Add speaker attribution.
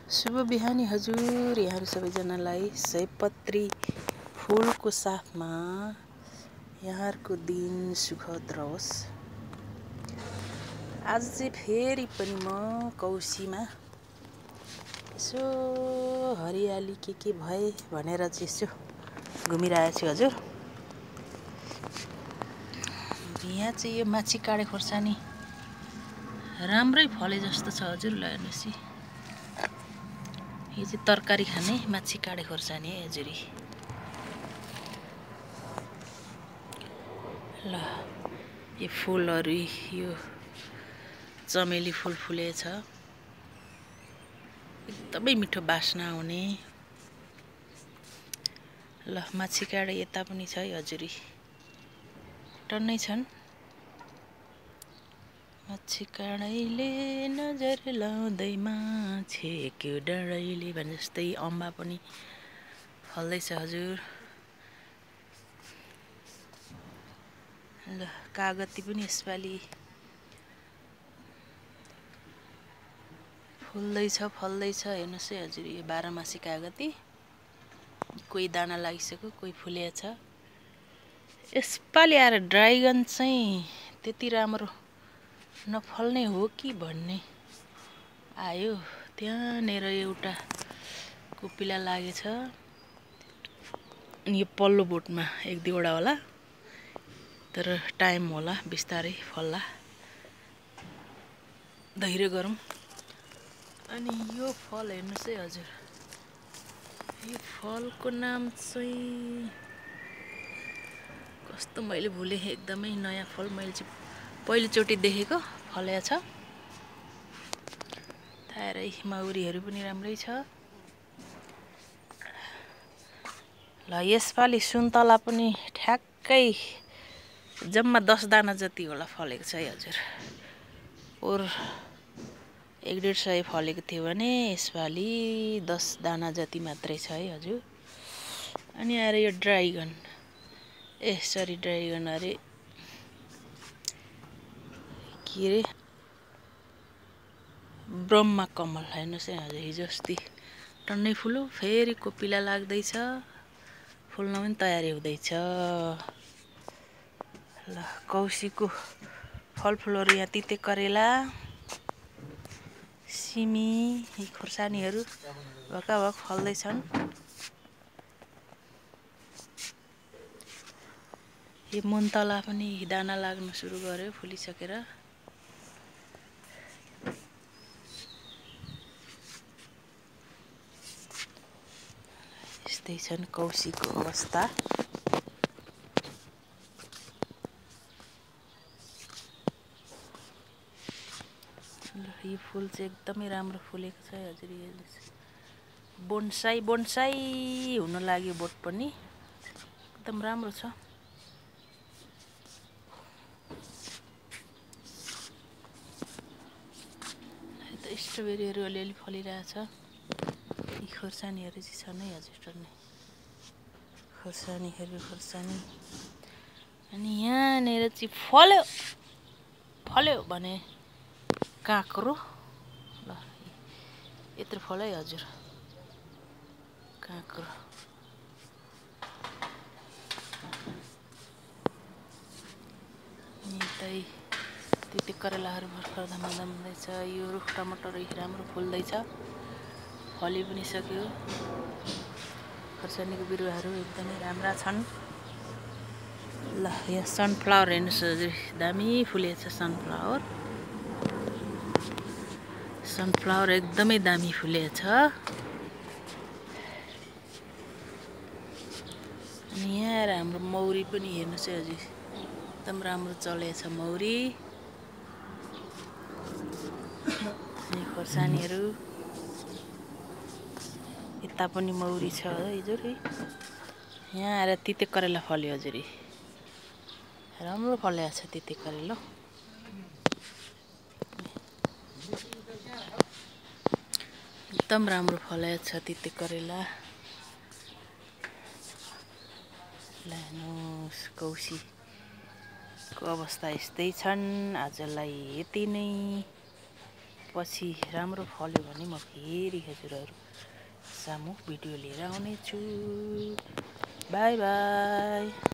Speaker 1: शुभ बिहानी हजुर। यहाँहरू सबैजनालाई सयपत्री फुलको साथमा यहाँहरूको दिन सुखद रहोस्। आज चाहिँ फेरि पनि म कौसीमा यसो हरियाली के भए भनेर चाहिँ यसो घुमिरहेको छु हजुर। यहाँ चाहिँ यो माछी काँडे खोर्सानी राम्रै फले जस्तो छ हजुर। ल हेर्नुहोस्, यो चाहिँ तरकारी खाने माछी काँडे खोर्सानी है हजुरी। ल यो फुलहरू, यो चमेली फुल फुलेछ, एकदमै मिठो बास्ना आउने। ल माछी काँडे यता पनि छ है हजुरी, टन्नै छन्। माछी काँडैले नजर लाउँदैमा छेक्यो डाँडैले भने जस्तै अम्बा पनि फल्दैछ हजुर। ल कागती पनि यसपालि फल्दैछ हेर्नुहोस् है हजुर। यो 12 मासी कागती, कोही दाना लागिसक्यो, कोही फुलेछ। यसपालि आएर ड्राइगन चाहिँ त्यति राम्रो नफल्ने हो कि भन्ने आयो। त्यहाँनिर एउटा कोपिला लागेछ, अनि यो पल्लो बोटमा 1-2वटा होला, तर टाइम होला, बिस्तारै फल्ला, धैर्य गरौँ। अनि यो फल हेर्नुहोस् है हजुर, यो फलको नाम चाहिँ कस्तो मैले भुलेँ, एकदमै नयाँ फल, मैले चाहिँ पहिलोचोटि देखेको फलेको छ। थारै मौरीहरू पनि राम्रै छ। ल यसपालि सुन्तला पनि ठ्याक्कै जम्मा 10 दाना जति होला फलेको छ है हजुर। और 1-1.5 सय फलेको थियो भने यसपालि 10 दाना जति मात्रै छ है हजुर। अनि आएर यो ड्राइगन, ड्राइगन अरे के अरे ब्रह्मा कमल, हेर्नुहोस् है हजुर। हिजो अस्ति टन्नै फुल्यो, फेरि कोपिला लाग्दैछ, फुल्न पनि तयारी हुँदैछ। ल कौसीको फलफुलहरू यहाँ तिते करेला, सिमी, खोर्सानीहरू भकाभक फल्दैछन्। यो मुन्तला पनि दाना लाग्न सुरु गर्यो फुलिसकेर। यस्तै छन् कौसीको अवस्था। यो फुल चाहिँ एकदमै राम्रो फुलेको छ है हजुर। बोन्साई हुन लाग्यो बोट पनि, एकदम राम्रो छ। यता स्ट्रबेरीहरू अलिअलि फलिरहेछ। यी खोर्सानीहरू चाहिँ छन् है हजुर, टन्नै खोर्सानी। अनि यहाँनिर चाहिँ फल्यो भने काँक्रो। ल यत्रो फल है हजुर काँक्रो। यतै तिते करेलाहरू भर्खर धमाधम्दैछ। यो रुख टमाटर राम्रो फुल्दैछ, फली पनि सक्यो। खोर्सानीको बिरुवाहरू एकदमै राम्रा छन्। ल यो सनफ्लावर हेर्नुहोस् हजुर, दामी फुलेछ सनफ्लावर एकदमै दामी फुलेछ। अनि यहाँ आएर हाम्रो मौरी पनि हेर्नुहोस् है हजुर, एकदम राम्रो चलेछ मौरी। अनि खोर्सानीहरू यता पनि मौरी छ हजुर। यहाँ आएर तिते करेला फल्यो हजुर, राम्रो फलेको छ तिते करेला, एकदम राम्रो फलेको छ तिते करेला। ल हेर्नुहोस् कौसीको अवस्था यस्तै छन्। आजलाई यति नै। पछि राम्रो फल्यो भने म फेरि हजुरहरू सामु भिडियो लिएर आउनेछु। By by.